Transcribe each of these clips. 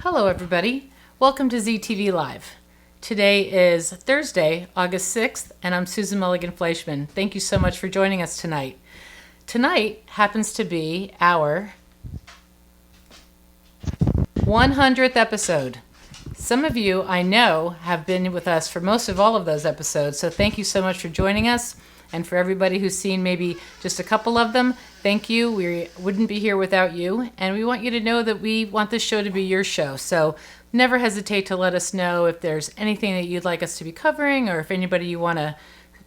Hello, everybody. Welcome to ZTV Live. Today is Thursday, August 6th, and I'm Susan Mulligan Fleischman. Thank you so much for joining us tonight. Tonight happens to be our 100th episode. Some of you, I know, have been with us for most of all of those episodes, so thank you so much for joining us. And for everybody who's seen maybe just a couple of them, thank you. We wouldn't be here without you. And we want you to know that we want this show to be your show. So never hesitate to let us know if there's anything that you'd like us to be covering, or if anybody you want to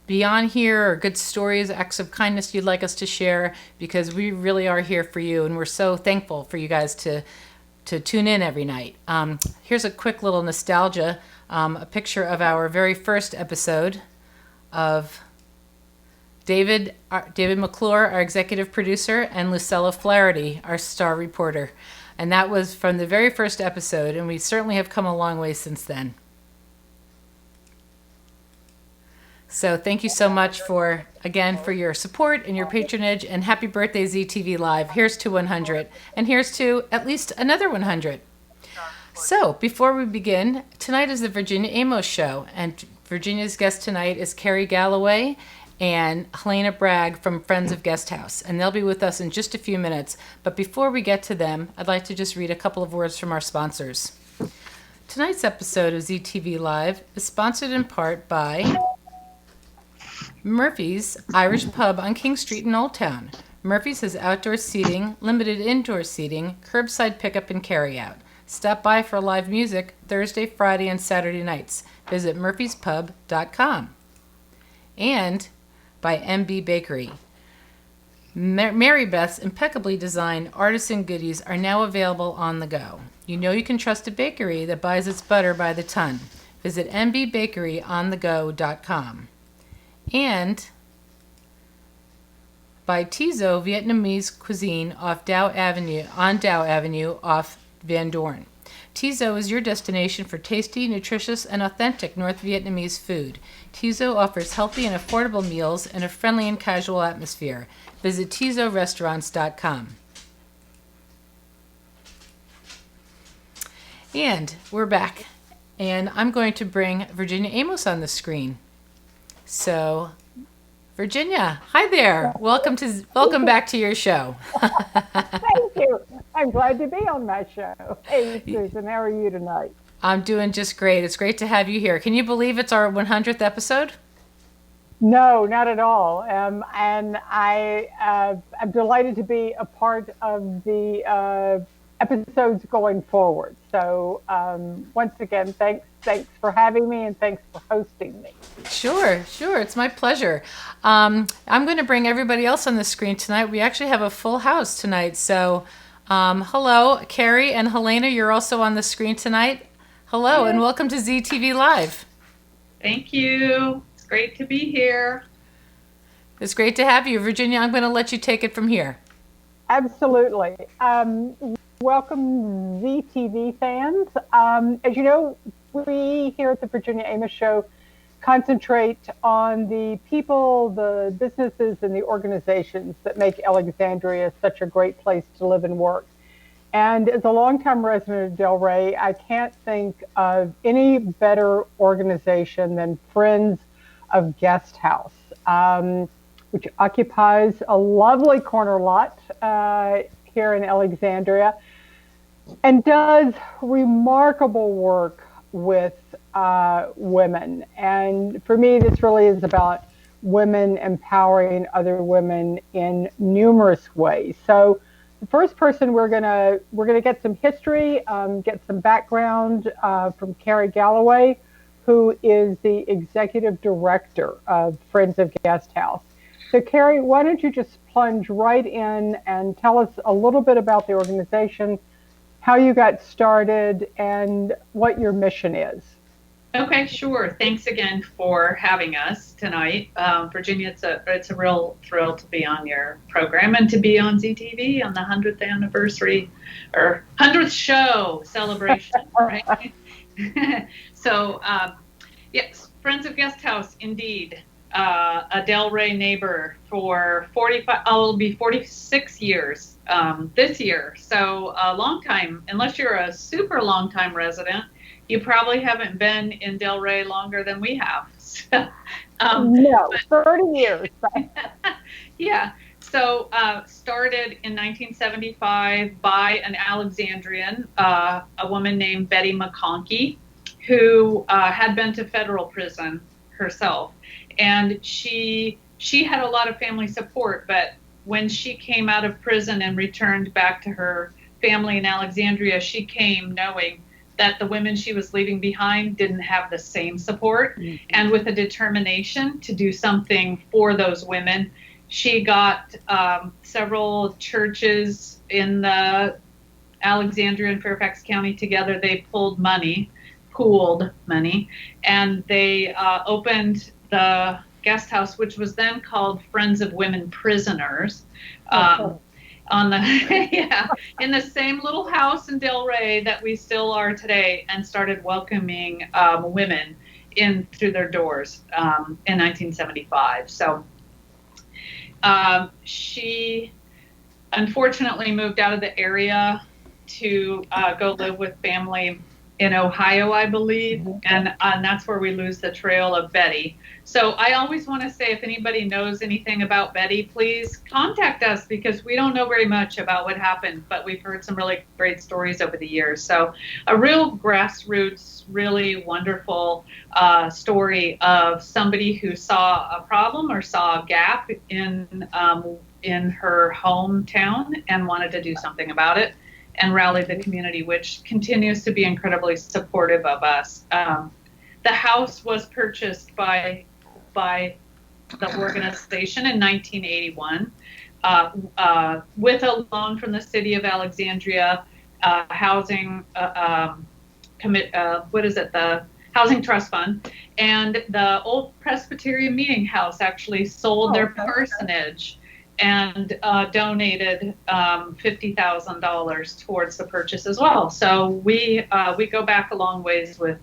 be on here, or good stories, acts of kindness you'd like us to share, because we really are here for you. And we're so thankful for you guys to tune in every night. Here's a quick little nostalgia, a picture of our very first episode of David McClure, our executive producer, and Lucella Flaherty, our star reporter. And that was from the very first episode, and we certainly have come a long way since then. So thank you so much for your support and your patronage, and happy birthday, ZTV Live. Here's to 100, and here's to at least another 100. So before we begin, tonight is the Virginia Amos show, and Virginia's guest tonight is Kari Galloway and Helenia Bragg from Friends of Guest House, and they'll be with us in just a few minutes. But before we get to them, I'd like to just read a couple of words from our sponsors. Tonight's episode of ZTV Live is sponsored in part by Murphy's Irish Pub on King Street in Old Town. Murphy's has outdoor seating, limited indoor seating, curbside pickup and carryout. Stop by for live music Thursday, Friday, and Saturday nights. Visit murphyspub.com. And by MB Bakery. Mary Beth's impeccably designed artisan goodies are now available on the go. You know you can trust a bakery that buys its butter by the ton. Visit mbbakeryonthego.com. And by Tizo Vietnamese Cuisine on Dow Avenue off Van Dorn. Tizo is your destination for tasty, nutritious, and authentic North Vietnamese food. Tizo offers healthy and affordable meals in a friendly and casual atmosphere. Visit TizoRestaurants.com. And we're back. And I'm going to bring Virginia Amos on the screen. So, Virginia, hi there. Welcome back to your show. Thank you. I'm glad to be on my show. Hey, Susan, how are you tonight? I'm doing just great. It's great to have you here. Can you believe it's our 100th episode? No, not at all. And I'm delighted to be a part of the episodes going forward. So once again, thanks for having me, and thanks for hosting me. Sure. It's my pleasure. I'm going to bring everybody else on the screen tonight. We actually have a full house tonight. So hello, Carrie and Helena, you're also on the screen tonight. Hello, and welcome to ZTV Live. Thank you. It's great to be here. It's great to have you. Virginia, I'm going to let you take it from here. Absolutely. Welcome, ZTV fans. As you know, we here at the Virginia Amos Show concentrate on the people, the businesses, and the organizations that make Alexandria such a great place to live and work. And as a longtime resident of Delray, I can't think of any better organization than Friends of Guest House, which occupies a lovely corner lot here in Alexandria and does remarkable work with women. And for me, this really is about women empowering other women in numerous ways. So the first person we're gonna get some history, get some background from Carrie Galloway, who is the executive director of Friends of Guest House. So Carrie, why don't you just plunge right in and tell us a little bit about the organization, how you got started, and what your mission is. Okay, sure. Thanks again for having us tonight. Virginia, it's a real thrill to be on your program and to be on ZTV on the 100th anniversary or 100th show celebration, right? So, yes, Friends of Guest House, indeed. A Delray neighbor for 45, I'll be 46 years this year. So a long time, unless you're a super long time resident, you probably haven't been in Delray longer than we have. No, 30 years. Yeah. So started in 1975 by an Alexandrian, a woman named Betty McConkey, who had been to federal prison herself. And she had a lot of family support, but when she came out of prison and returned back to her family in Alexandria, she came knowing that the women she was leaving behind didn't have the same support. Mm-hmm. And with a determination to do something for those women, she got several churches in the Alexandria and Fairfax County together. They pooled money, and they opened the guest house, which was then called Friends of Women Prisoners, on the in the same little house in Delray that we still are today, and started welcoming women in through their doors in 1975. So she unfortunately moved out of the area to go live with family in Ohio, I believe, mm-hmm. and that's where we lose the trail of Betty. So I always want to say, if anybody knows anything about Betty, please contact us, because we don't know very much about what happened, but we've heard some really great stories over the years. So a real grassroots, really wonderful story of somebody who saw a problem or saw a gap in her hometown and wanted to do something about it, and rallied the community, which continues to be incredibly supportive of us. The house was purchased by the organization in 1981 with a loan from the city of Alexandria housing the Housing Trust Fund, and the old Presbyterian Meeting House actually sold their parsonage and donated $50,000 towards the purchase as well. So we go back a long ways with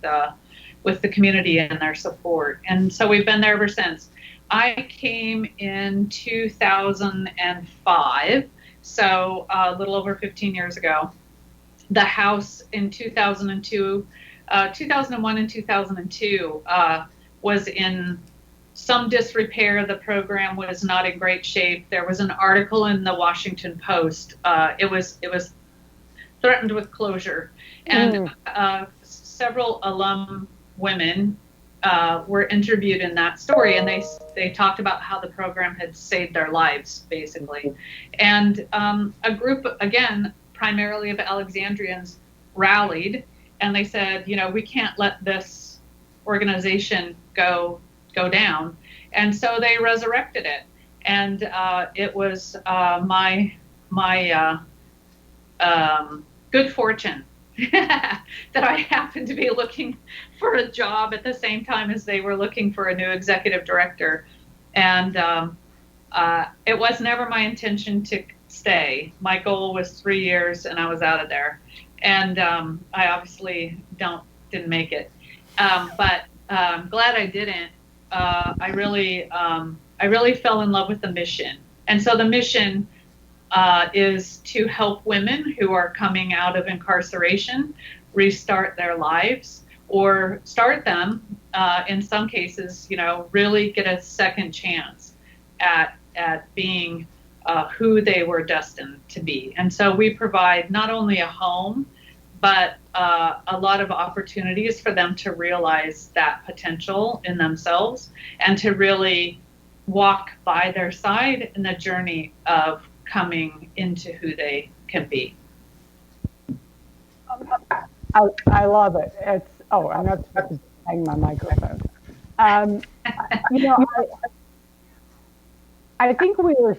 the community and their support, and so we've been there ever since. I came in 2005, so a little over 15 years ago. The house in 2002, 2001 and 2002 was in some disrepair. The program was not in great shape. There was an article in the Washington Post. It was threatened with closure, and several alum women were interviewed in that story, and they talked about how the program had saved their lives, basically. And a group, again, primarily of Alexandrians, rallied, and they said, we can't let this organization go down. And so they resurrected it. And it was my good fortune that I happened to be looking for a job at the same time as they were looking for a new executive director. And it was never my intention to stay. My goal was 3 years, and I was out of there. And I obviously didn't make it. But I'm glad I didn't. I really fell in love with the mission. And so the mission is to help women who are coming out of incarceration restart their lives, or start them, in some cases, really get a second chance at being who they were destined to be. And so we provide not only a home, but a lot of opportunities for them to realize that potential in themselves, and to really walk by their side in the journey of coming into who they can be. I love it. I'm not supposed to hang my microphone. I think we are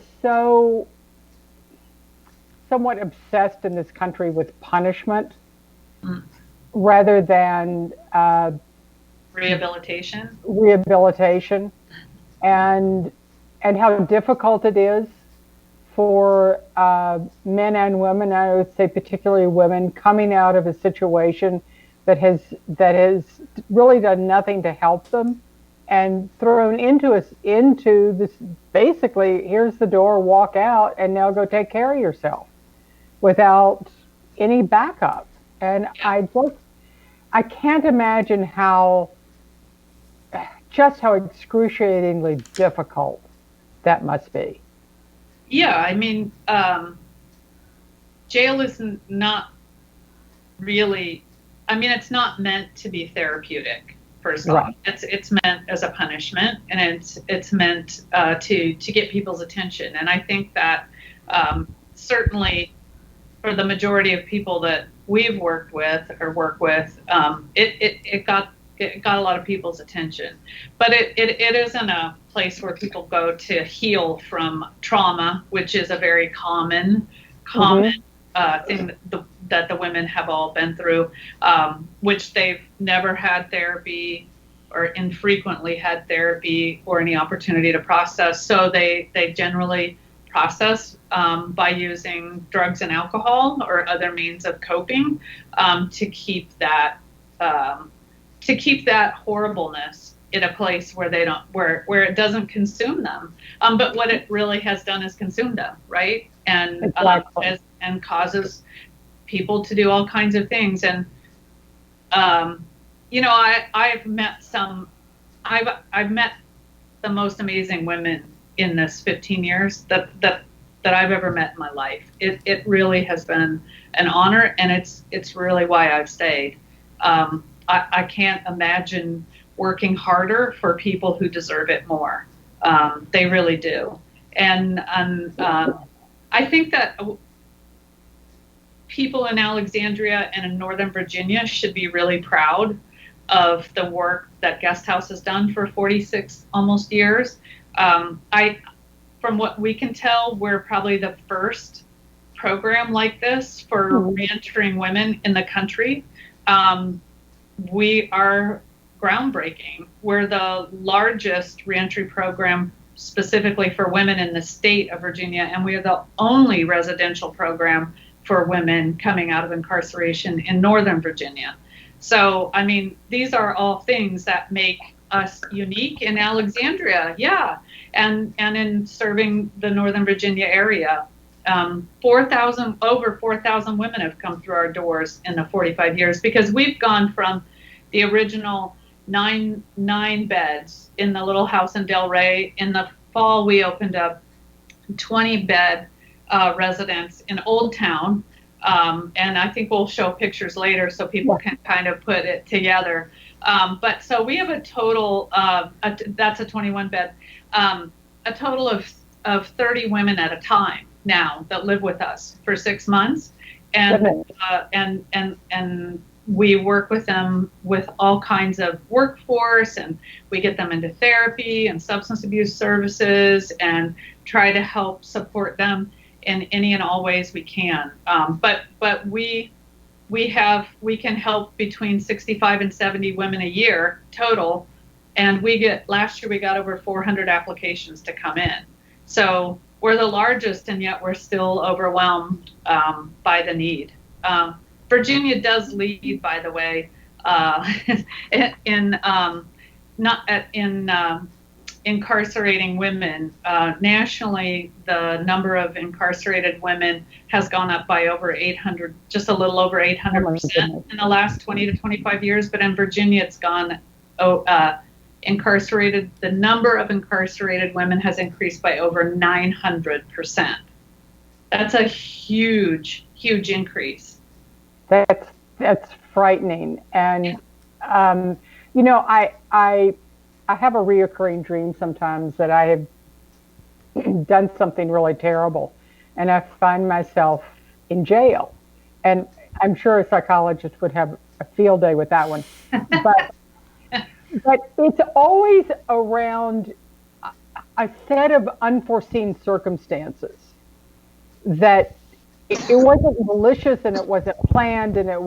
somewhat obsessed in this country with punishment rather than rehabilitation, and how difficult it is for men and women, I would say particularly women, coming out of a situation that has really done nothing to help them, and thrown into this, basically, here's the door, walk out, and now go take care of yourself without any backup. And I can't imagine how excruciatingly difficult that must be. Yeah, I mean, jail is not really, I mean, it's not meant to be therapeutic. First off, it's meant as a punishment, and it's meant to get people's attention. And I think that certainly for the majority of people that we've worked with or work with, it got a lot of people's attention. But it isn't a place where people go to heal from trauma, which is a very common thing that the women have all been through, which they've never had therapy or infrequently had therapy or any opportunity to process. So they generally process by using drugs and alcohol or other means of coping to keep that horribleness in a place where they don't, where it doesn't consume them. But what it really has done is consume them, right? And and causes people to do all kinds of things. And you know, I've met the most amazing women in this 15 years that I've ever met in my life. It really has been an honor, and it's really why I've stayed. I can't imagine working harder for people who deserve it more. They really do. And I think that people in Alexandria and in Northern Virginia should be really proud of the work that Guest House has done for 46 almost years. From what we can tell, we're probably the first program like this for reentering women in the country. We are groundbreaking. We're the largest reentry program specifically for women in the state of Virginia, and we are the only residential program for women coming out of incarceration in Northern Virginia. So, I mean, these are all things that make us unique in Alexandria, and in serving the Northern Virginia area. Over 4,000 women have come through our doors in the 45 years, because we've gone from the original nine beds in the little house in Delray. In the fall, we opened up 20-bed residence in Old Town, and I think we'll show pictures later so people can kind of put it together. But so we have a total that's a 21-bed, a total of 30 women at a time now that live with us for 6 months, and we work with them with all kinds of workforce, and we get them into therapy and substance abuse services and try to help support them in any and all ways we can. But we can help between 65 and 70 women a year total, and last year we got over 400 applications to come in. So we're the largest, and yet we're still overwhelmed by the need. Virginia does lead, by the way, in incarcerating women. Nationally, the number of incarcerated women has gone up by over 800, just a little over 800% in the last 20 to 25 years. But in Virginia, it's gone incarcerated. The number of incarcerated women has increased by over 900%. That's a huge, huge increase. That's frightening. And you know, I have a reoccurring dream sometimes that I have done something really terrible, and I find myself in jail. And I'm sure a psychologist would have a field day with that one. But it's always around a set of unforeseen circumstances that it wasn't malicious and it wasn't planned, and it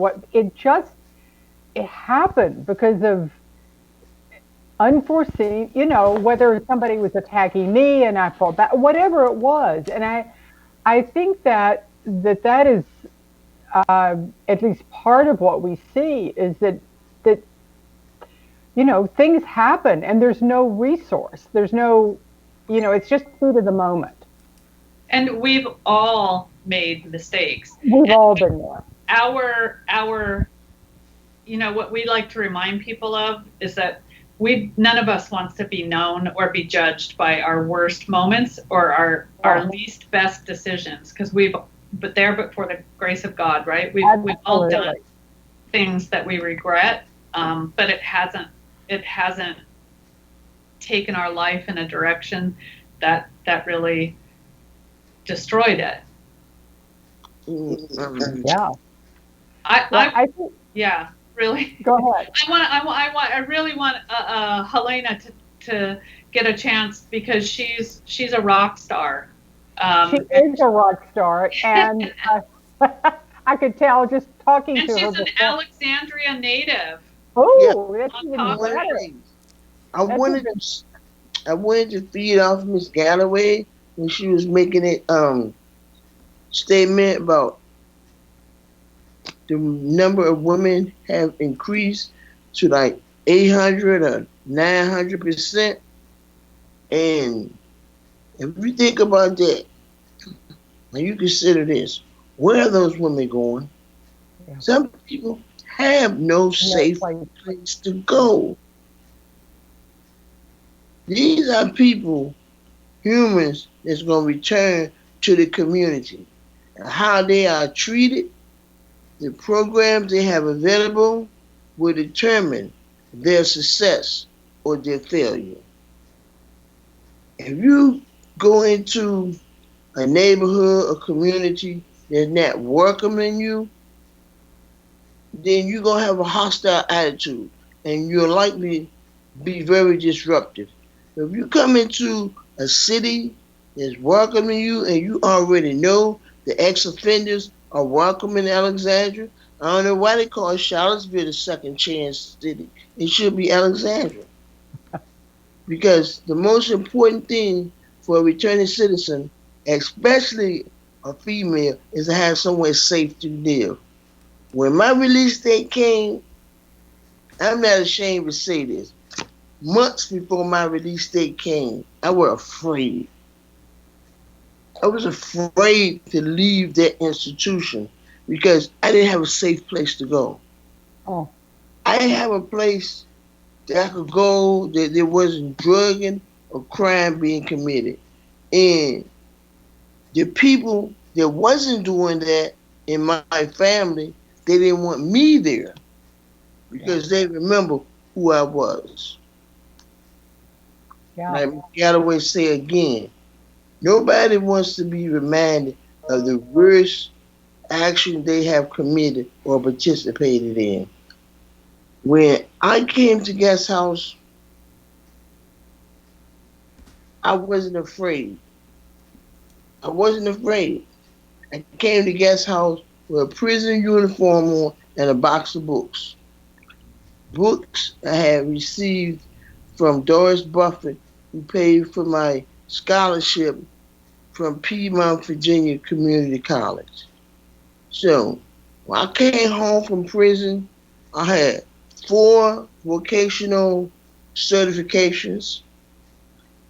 happened because of unforeseen, you know, whether somebody was attacking me and I fought back, whatever it was. And I think that is at least part of what we see is that things happen and there's no resource. There's no, it's just heat of the moment. And we've all made mistakes. We've all been there. Our what we like to remind people of is that none of us wants to be known or be judged by our worst moments or our least best decisions, because but for the grace of God, right? We've all done things that we regret, but it hasn't taken our life in a direction that really destroyed it. Yeah. I think, yeah, really. Go ahead. I really want Helena to get a chance, because she's a rock star. She is a rock star, and I could tell just talking to her. And she's an Alexandria native. Oh, yeah. That's even better. I wanted to feed off Miss Galloway when she was making it statement about the number of women have increased to like 800 or 900%. And if you think about that, and you consider this, where are those women going? Yeah. Some people have no safe place to go. These are people, humans, that's going to return to the community. And how they are treated, the programs they have available will determine their success or their failure. If you go into a neighborhood, a community that's not welcoming you, then you're going to have a hostile attitude and you'll likely be very disruptive. If you come into a city that's welcoming you and you already know the ex-offenders are welcome in Alexandria, I don't know why they call Charlottesville the second chance city. It should be Alexandria. Because the most important thing for a returning citizen, especially a female, is to have somewhere safe to live. When my release date came, I'm not ashamed to say this, months before my release date came, I was afraid. I was afraid to leave that institution because I didn't have a safe place to go. Oh. I didn't have a place that I could go that there wasn't drugging or crime being committed. And the people that wasn't doing that in my family, they didn't want me there because they remember who I was. Yeah. Like Galloway say again, nobody wants to be reminded of the worst action they have committed or participated in. When I came to guest house, I wasn't afraid. I wasn't afraid. I came to guest house with a prison uniform on and a box of books. Books I had received from Doris Buffett, who paid for my scholarship from Piedmont, Virginia Community College. So when I came home from prison, I had 4 vocational certifications.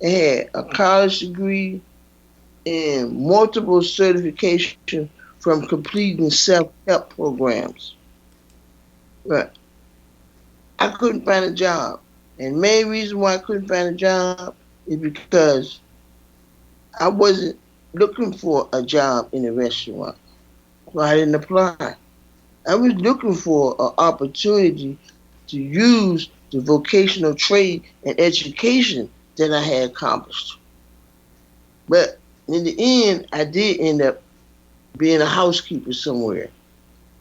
I had a college degree and multiple certifications from completing self-help programs. But I couldn't find a job. And the main reason why I couldn't find a job is because I wasn't looking for a job in a restaurant. So I didn't apply. I was looking for an opportunity to use the vocational trade and education that I had accomplished. But in the end, I did end up being a housekeeper somewhere.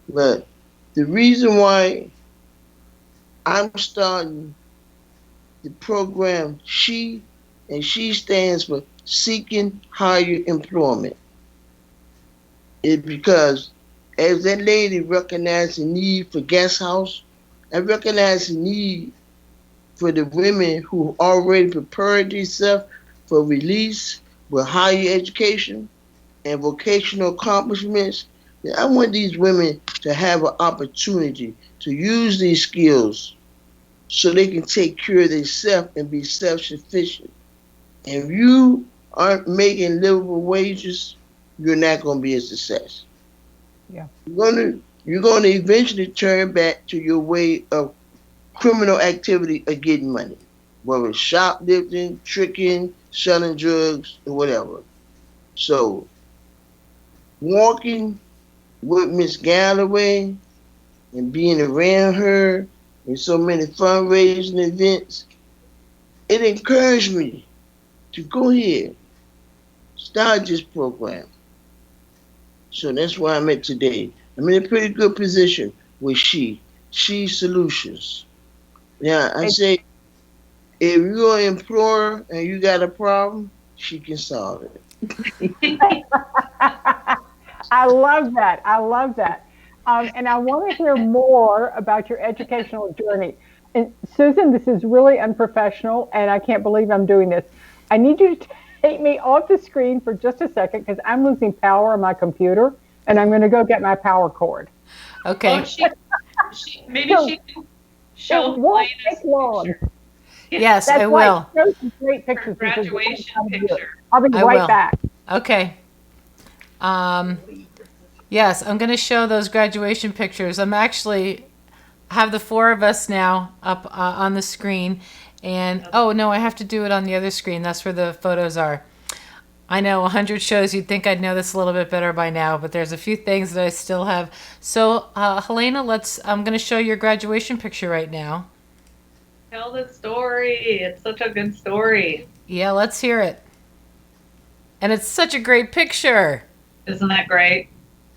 But the reason why I'm starting the program SHE, and SHE stands for Seeking Higher Employment, is because as that lady recognized the need for guest house, I recognized the need for the women who already prepared themselves for release with higher education and vocational accomplishments. I want these women to have an opportunity to use these skills so they can take care of themselves and be self-sufficient. And if you aren't making livable wages, you're not going to be a success. Yeah. You're gonna eventually turn back to your way of criminal activity of getting money, whether it's shoplifting, tricking, selling drugs, or whatever. So, walking with Miss Galloway and being around her in so many fundraising events, it encouraged me to go ahead, start this program. So that's where I'm at today. I'm in a pretty good position with She Solutions. Yeah, I say if you're an employer and you got a problem, she can solve it. I love that. I love that. And I want to hear more about your educational journey. And Susan, this is really unprofessional, and I can't believe I'm doing this. I need you to take me off the screen for just a second because I'm losing power on my computer, and I'm going to go get my power cord. Okay. Oh, maybe she can show It won't Helena's take long. picture. Yes, That's I right. will. Show some great Her pictures. graduation picture. I'll be I right will. back. Okay. Yes, I'm going to show those graduation pictures. I'm actually have the four of us now up on the screen. And, oh, no, I have to do it on the other screen. That's where the photos are. I know, 100 shows. You'd think I'd know this a little bit better by now, but there's a few things that I still have. So, Helena, I'm going to show your graduation picture right now. Tell the story. It's such a good story. Yeah, let's hear it. And it's such a great picture. Isn't that great?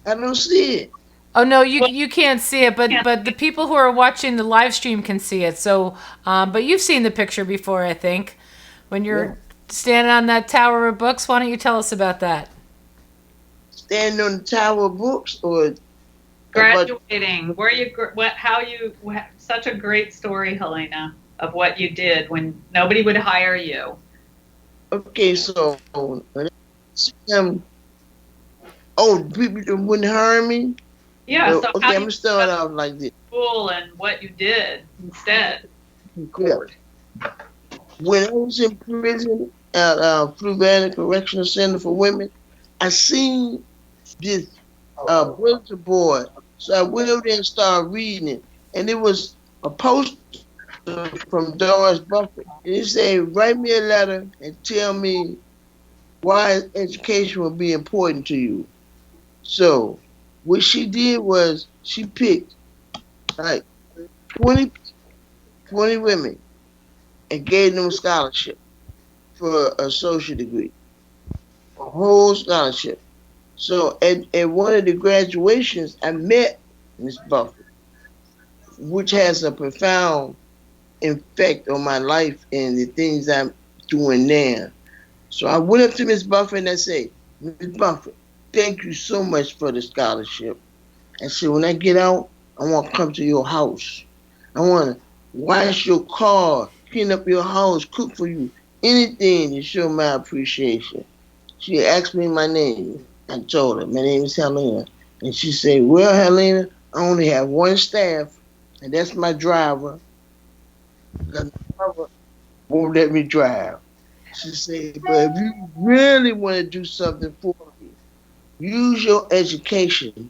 I don't see it. Oh no, you can't see it, but the people who are watching the live stream can see it. So, but you've seen the picture before, I think, when you're standing on that tower of books. Why don't you tell us about that? Standing on the tower of books or Graduating. Such a great story, Helena, of what you did when nobody would hire you. Okay, so people that wouldn't hire me. Yeah. So okay, I'm gonna start off like this. School and what you did instead. Yeah. When I was in prison at Fluvanna Correctional Center for Women, I seen this bulletin board. So I went over there and started reading it. And it was a post from Doris Buffett. And it said, write me a letter and tell me why education would be important to you. So what she did was she picked like 20 women and gave them a scholarship for an associate degree, a whole scholarship. So at one of the graduations, I met Miss Buffett, which has a profound effect on my life and the things I'm doing now. So I went up to Miss Buffett and I said, Miss Buffett, thank you so much for the scholarship. I said, when I get out, I want to come to your house. I want to wash your car, clean up your house, cook for you, anything to show my appreciation. She asked me my name. I told her, my name is Helena. And she said, well, Helena, I only have one staff, and that's my driver. The driver won't let me drive. She said, but if you really want to do something for me, use your education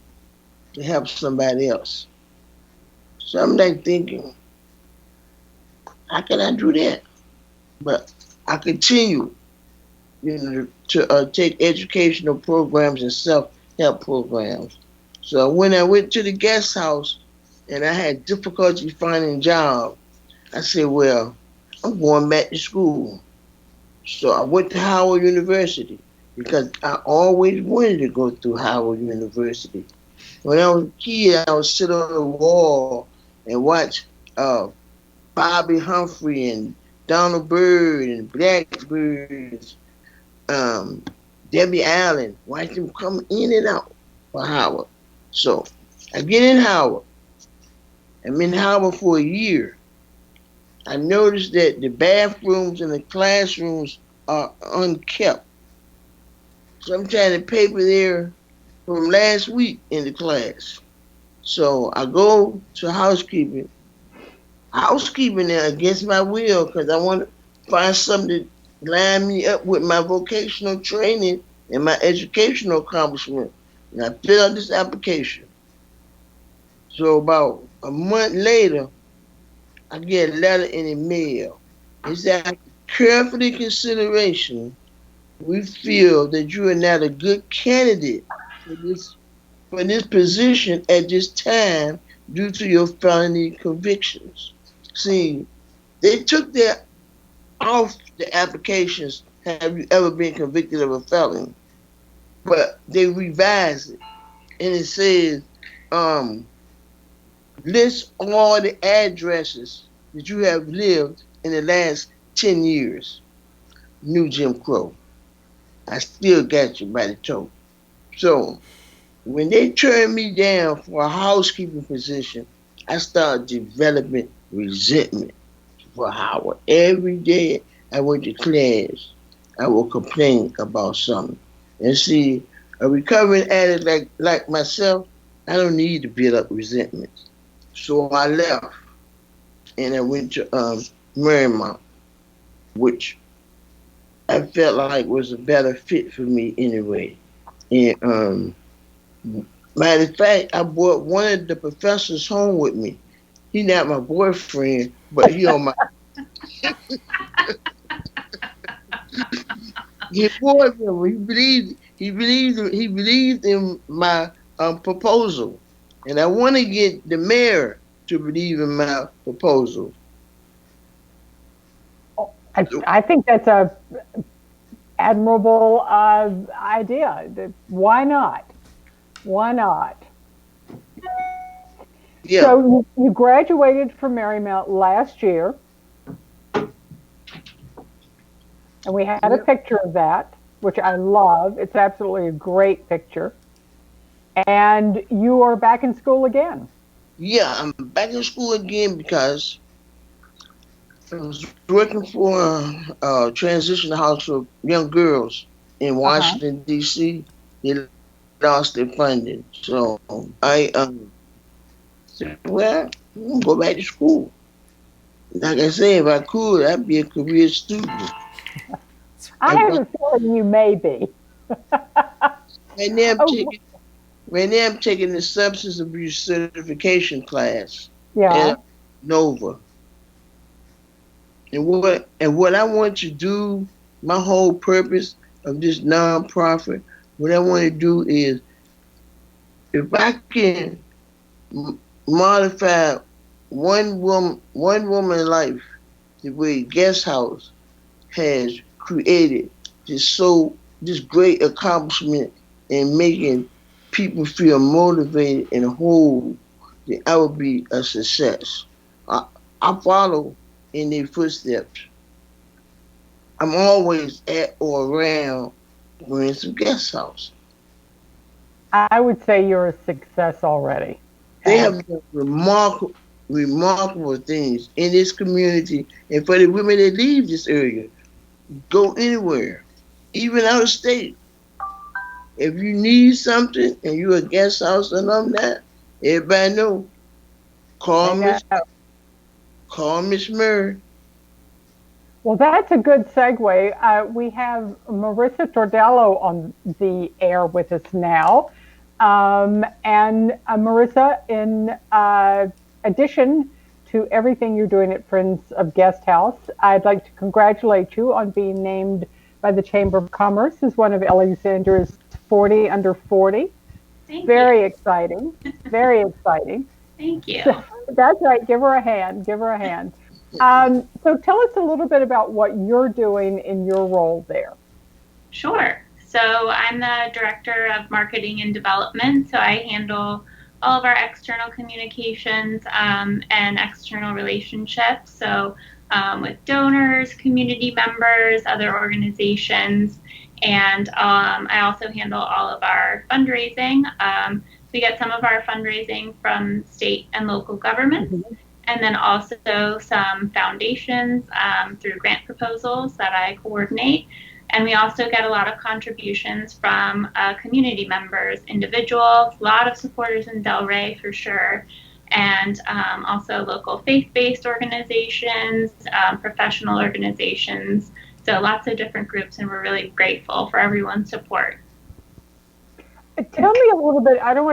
to help somebody else. So I'm like thinking, how can I do that? But I continue, to take educational programs and self-help programs. So when I went to the guest house and I had difficulty finding a job, I said, well, I'm going back to school. So I went to Howard University because I always wanted to go through Howard University. When I was a kid, I would sit on the wall and watch Bobby Humphrey and Donald Byrd and Blackbirds, Debbie Allen, watch them come in and out for Howard. So I get in Howard. I'm in Howard for a year. I noticed that the bathrooms and the classrooms are unkept. Sometimes the paper there from last week in the class. So I go to housekeeping housekeeping there against my will because I want to find something to line me up with my vocational training and my educational accomplishment. And I filled out this application. So about a month later, I get a letter in the mail. It said, after carefully consideration, we feel that you are not a good candidate for this position at this time due to your felony convictions. See, they took that off the applications. Have you ever been convicted of a felony? But they revised it, and it says, list all the addresses that you have lived in the last 10 years. New Jim Crow. I still got you by the toe. So when they turned me down for a housekeeping position, I started developing resentment for Howard. Every day I went to class, I would complain about something. And see, a recovering addict like myself, I don't need to build up resentment. So I left and I went to Marymount, which I felt like was a better fit for me anyway. And matter of fact, I brought one of the professors home with me. He not my boyfriend, but he on my he boyfriend. He believed in my proposal, and I want to get the mayor to believe in my proposal. I think that's a admirable idea. Why not? Why not? Yeah. So you graduated from Marymount last year, and we had a picture of that, which I love. It's absolutely a great picture. And you are back in school again. Yeah, I'm back in school again because I was working for a transition house for young girls in Washington, D.C. They lost their funding. So I said, well, I'm going to go back to school. Like I said, if I could, I'd be a career student. I have a feeling you may be. Right now I'm taking the substance abuse certification class at Nova. And what I want to do, my whole purpose of this nonprofit, what I want to do is, if I can modify one woman's life the way Guest House has created this great accomplishment in making people feel motivated and whole, then I will be a success. I follow in their footsteps. I'm always at or around going to Guest House. I would say you're a success already. They have done remarkable things in this community, and for the women that leave this area, go anywhere, even out of state. If you need something and you're a Guest House alumni, everybody know. Call Miss Murray. Well, that's a good segue. We have Marissa Tordello on the air with us now. And Marissa, in addition to everything you're doing at Friends of Guest House, I'd like to congratulate you on being named by the Chamber of Commerce as one of Alexandra's 40 under 40. Very exciting. Very exciting. Thank you. So, that's right. Give her a hand. Give her a hand. So tell us a little bit about what you're doing in your role there. Sure. So I'm the Director of Marketing and Development. So I handle all of our external communications and external relationships. So with donors, community members, other organizations, and I also handle all of our fundraising. We get some of our fundraising from state and local governments. Mm-hmm. And then also some foundations through grant proposals that I coordinate. And we also get a lot of contributions from community members, individuals, a lot of supporters in Delray for sure. and also local faith-based organizations, professional organizations. So lots of different groups, and we're really grateful for everyone's support. Tell me a little bit. I don't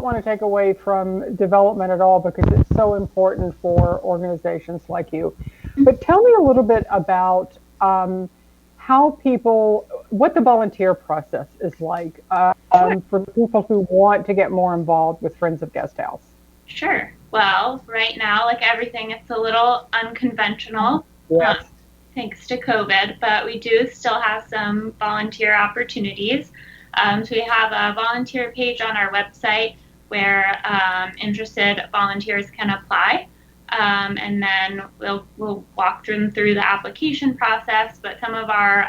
want to take away from development at all because it's so important for organizations like you. But tell me a little bit about what the volunteer process is like for people who want to get more involved with Friends of Guest House. Sure. Well, right now, like everything, it's a little unconventional. Yes. Thanks to COVID, but we do still have some volunteer opportunities. So we have a volunteer page on our website where interested volunteers can apply. And then we'll walk them through the application process, but some of our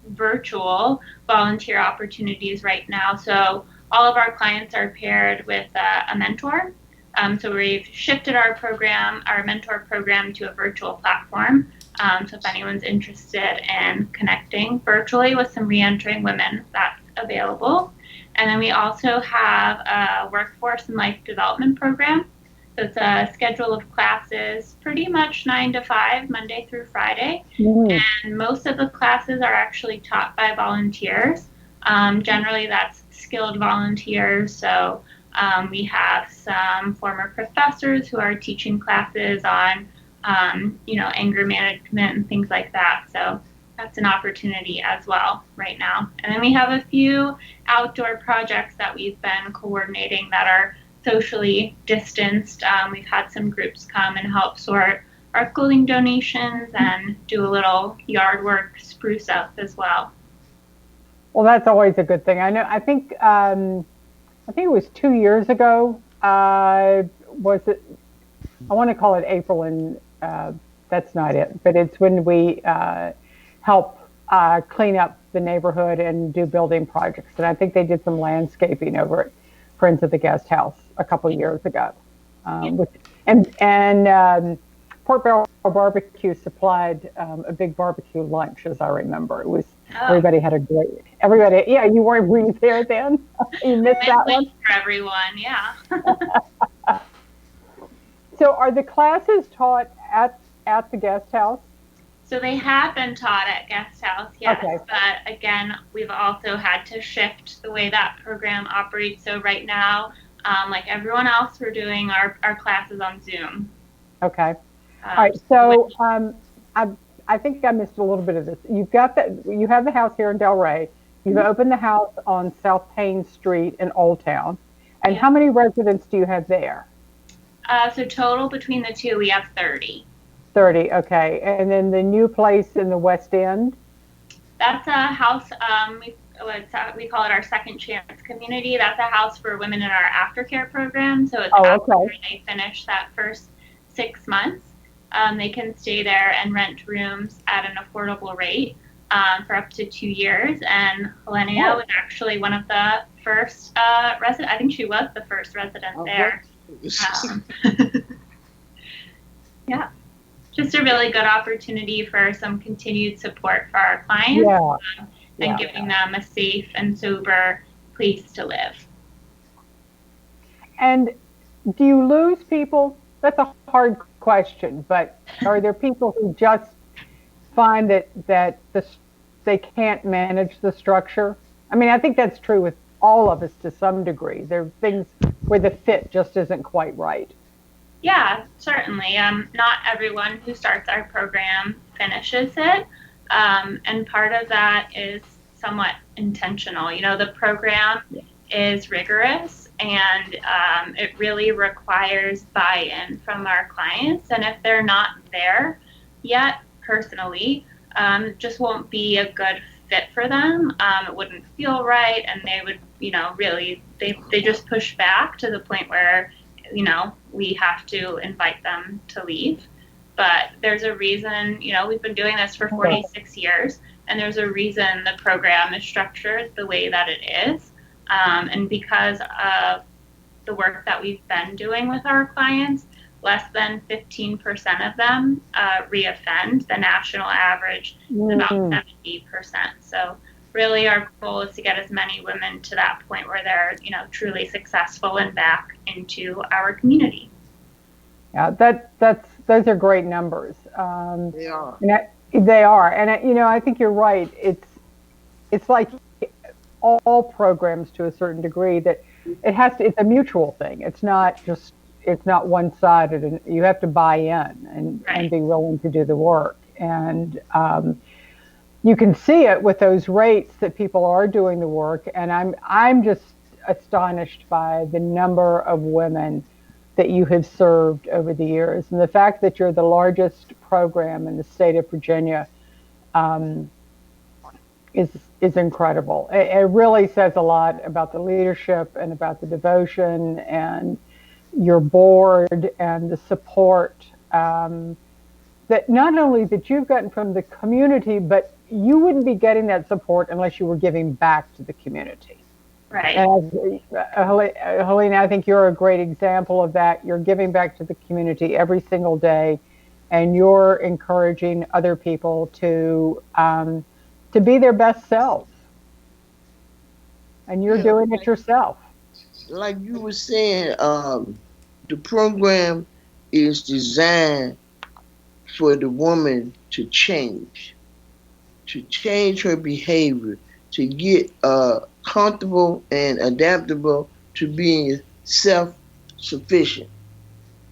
virtual volunteer opportunities right now. So all of our clients are paired with a mentor. So we've shifted our mentor program to a virtual platform. So if anyone's interested in connecting virtually with some reentering women, that's available. And then we also have a workforce and life development program. So it's a schedule of classes, pretty much 9 to 5, Monday through Friday. Mm-hmm. And most of the classes are actually taught by volunteers. Generally, that's skilled volunteers. So we have some former professors who are teaching classes on, anger management and things like that. So that's an opportunity as well right now. And then we have a few outdoor projects that we've been coordinating that are socially distanced. We've had some groups come and help sort our clothing donations and do a little yard work, spruce up as well. Well, that's always a good thing. I think it was 2 years ago. I want to call it April, and that's not it. But it's when we help clean up the neighborhood and do building projects. And I think they did some landscaping over at Friends of the Guest House a couple of years ago. Port Barrel Barbecue supplied a big barbecue lunch, as I remember. It was everybody had a great. Everybody, yeah, you weren't there then. You missed that one. For everyone, yeah. So, are the classes taught at the guest house? So they have been taught at Guest House, yes. Okay. But again, we've also had to shift the way that program operates. So right now, like everyone else, we're doing our classes on Zoom. Okay. All right. So I think I missed a little bit of this. You have the house here in Delray. You've opened the house on South Payne Street in Old Town. And how many residents do you have there? So total between the two, we have 30. 30, okay. And then the new place in the West End? That's a house, we call it our Second Chance community. That's a house for women in our aftercare program. So it's after they finish that first 6 months, they can stay there and rent rooms at an affordable rate for up to 2 years. And Helenia was actually one of the first residents. I think she was the first resident there. Yeah. Just a really good opportunity for some continued support for our clients and giving them a safe and sober place to live. And do you lose people? That's a hard question, but are there people who just find that they can't manage the structure? I mean, I think that's true with all of us to some degree. There are things where the fit just isn't quite right. Yeah, certainly. Not everyone who starts our program finishes it. And part of that is somewhat intentional. You know, the program is rigorous and it really requires buy-in from our clients. And if they're not there yet personally, it just won't be a good fit for them. It wouldn't feel right. And they would, really, they just push back to the point where we have to invite them to leave. But there's a reason, we've been doing this for 46 years, and there's a reason the program is structured the way that it is. And because of the work that we've been doing with our clients, less than 15% of them reoffend. The national average is about 70%. So really our goal is to get as many women to that point where they're, truly successful and back into our community. Yeah, those are great numbers. They are. They are, and I think you're right. It's like all programs to a certain degree that it's a mutual thing. It's not one-sided, and you have to buy in and be willing to do the work. And you can see it with those rates that people are doing the work. And I'm just astonished by the number of women that you have served over the years, and the fact that you're the largest program in the state of Virginia is incredible. It really says a lot about the leadership and about the devotion and your board and the support that not only that you've gotten from the community, but you wouldn't be getting that support unless you were giving back to the community. Right. And Helena, I think you're a great example of that. You're giving back to the community every single day, and you're encouraging other people to be their best selves. And you're doing it yourself. Like you were saying, the program is designed for the woman to change her behavior, to get comfortable and adaptable to being self-sufficient,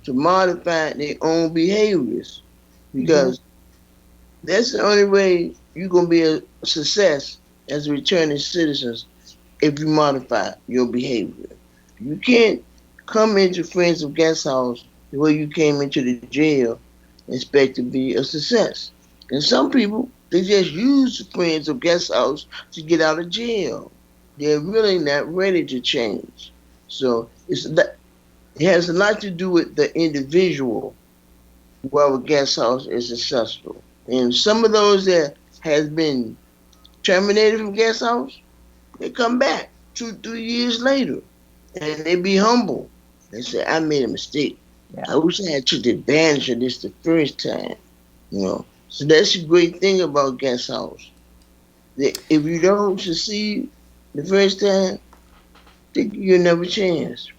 to modify their own behaviors, because that's the only way you're going to be a success as a returning citizen, if you modify your behavior. You can't come into Friends of Guest House the way you came into the jail and expect to be a success. And some people, they just use the Friends of Guest House to get out of jail. They're really not ready to change. So it has a lot to do with the individual, whether Guest House is successful. And some of those that has been terminated from Guest House, they come back 2-3 years later, and they be humble. They say, I made a mistake. Yeah. I wish I had took advantage of this the first time. So that's the great thing about Guest House. That if you don't succeed the first time, you'll never chance.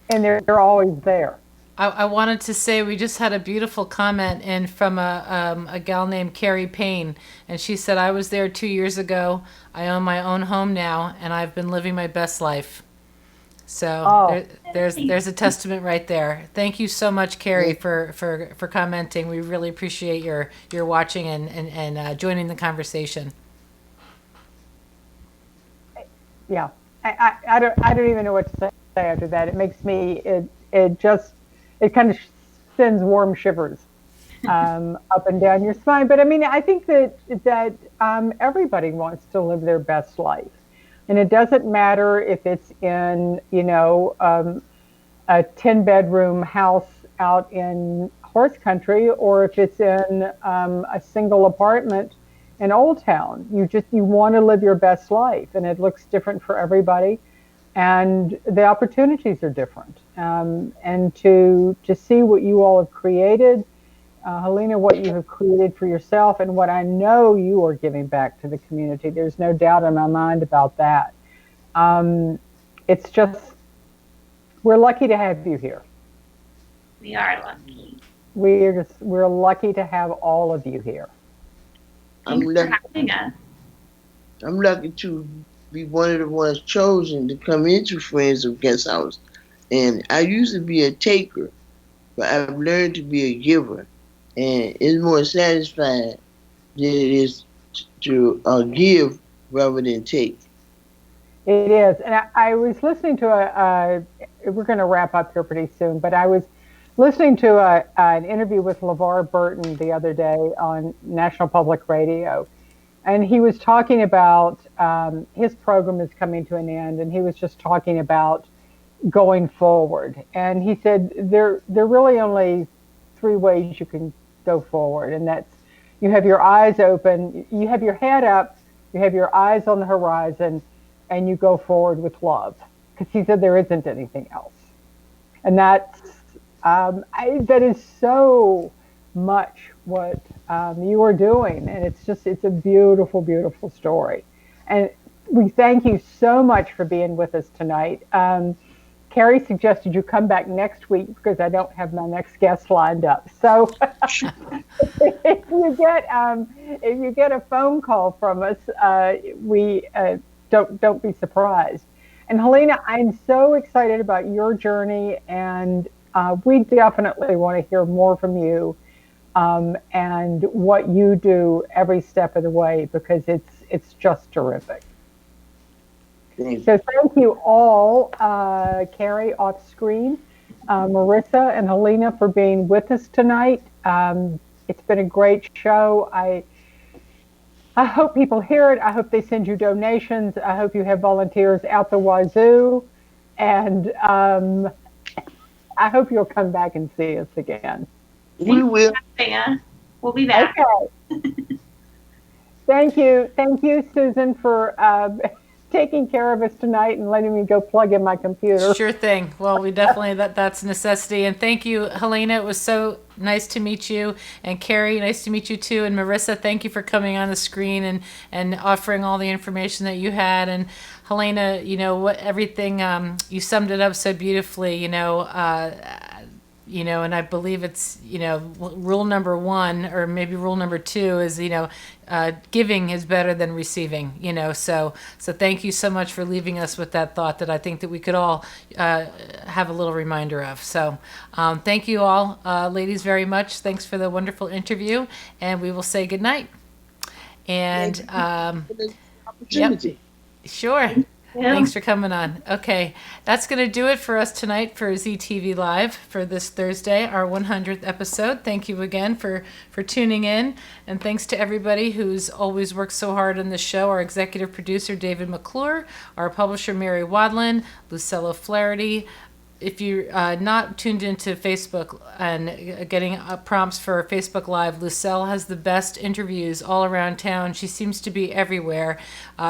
And they're always there. I wanted to say we just had a beautiful comment in from a gal named Carrie Payne, and she said, I was there 2 years ago. I own my own home now, and I've been living my best life. So there's a testament right there. Thank you so much, Carrie, for commenting. We really appreciate your watching and joining the conversation. Yeah, I don't even know what to say after that. It makes me it kind of sends warm shivers up and down your spine. But I mean, I think that everybody wants to live their best life. And it doesn't matter if it's in, a 10-bedroom house out in horse country, or if it's in a single apartment in Old Town. You want to live your best life, and it looks different for everybody, and the opportunities are different. And to see what you all have created, Helena, what you have created for yourself, and what I know you are giving back to the community. There's no doubt in my mind about that. It's just, we're lucky to have you here. We are lucky. We're lucky to have all of you here. Thanks for having us. I'm lucky to be one of the ones chosen to come into Friends of Guest House. And I used to be a taker, but I've learned to be a giver. And it's more satisfying than it is to give rather than take. It is. And I was listening to we're going to wrap up here pretty soon, but I was listening to an interview with Levar Burton the other day on National Public Radio. And he was talking about his program is coming to an end, and he was just talking about going forward. And he said there are really only 3 ways you can go forward, and that's you have your eyes open, you have your head up, you have your eyes on the horizon, and you go forward with love. Because he said there isn't anything else. And that's that is so much what you are doing, and it's a beautiful, beautiful story. And we thank you so much for being with us tonight. Carrie suggested you come back next week because I don't have my next guest lined up. So if you get a phone call from us, we don't be surprised. And Helena, I'm so excited about your journey, and we definitely want to hear more from you and what you do every step of the way, because it's just terrific. So thank you all, Carrie off screen, Marissa and Helena, for being with us tonight. It's been a great show. I hope people hear it. I hope they send you donations. I hope you have volunteers out the wazoo. And I hope you'll come back and see us again. We will. We'll be back. Okay. Thank you. Thank you, Susan, for taking care of us tonight and letting me go plug in my computer. Sure thing. Well, we definitely, that's a necessity. And thank you, Helena. It was so nice to meet you. And Carrie, nice to meet you too. And Marissa, thank you for coming on the screen and offering all the information that you had. And Helena, everything, you summed it up so beautifully, and I believe it's, rule number 1 or maybe rule number 2 is, giving is better than receiving, so thank you so much for leaving us with that thought that I think that we could all have a little reminder of. So thank you all, ladies, very much. Thanks for the wonderful interview, and we will say good night. And Opportunity. Yep, sure. Yeah. Thanks for coming on. Okay, that's going to do it for us tonight for ZTV Live for this Thursday, our 100th episode. Thank you again for tuning in, and thanks to everybody who's always worked so hard on this show, our executive producer, David McClure, our publisher, Mary Wadlin, Lucello Flaherty. If you're not tuned into Facebook and getting prompts for Facebook Live, Lucelle has the best interviews all around town. She seems to be everywhere.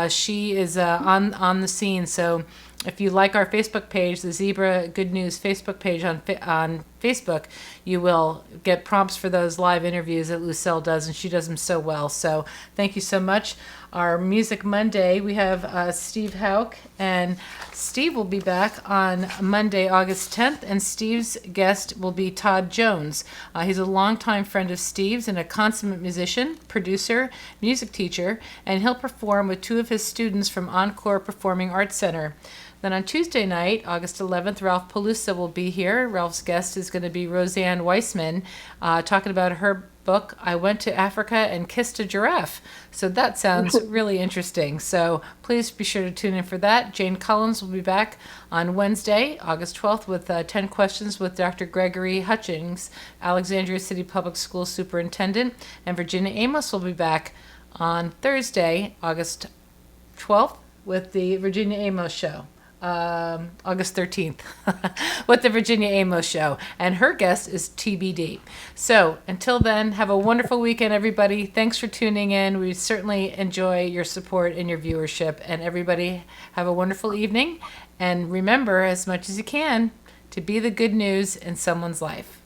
She is on the scene. So if you like our Facebook page, the Zebra Good News Facebook page on Facebook, you will get prompts for those live interviews that Lucelle does, and she does them so well. So thank you so much. Our Music Monday, we have Steve Hauk, and Steve will be back on Monday, August 10th, and Steve's guest will be Todd Jones. He's a longtime friend of Steve's and a consummate musician, producer, music teacher, and he'll perform with 2 of his students from Encore Performing Arts Center. Then on Tuesday night, August 11th, Ralph Palooza will be here. Ralph's guest is going to be Roseanne Weissman, talking about her book, I Went to Africa and Kissed a Giraffe. So that sounds really interesting. So please be sure to tune in for that. Jane Collins will be back on Wednesday, August 12th, with 10 questions with Dr. Gregory Hutchings, Alexandria City Public School Superintendent. And Virginia Amos will be back on Thursday, August 12th, with the Virginia Amos Show. August 13th with the Virginia Amos Show, and her guest is TBD. So until then, have a wonderful weekend, everybody. Thanks for tuning in. We certainly enjoy your support and your viewership, and everybody have a wonderful evening, and remember, as much as you can, to be the good news in someone's life.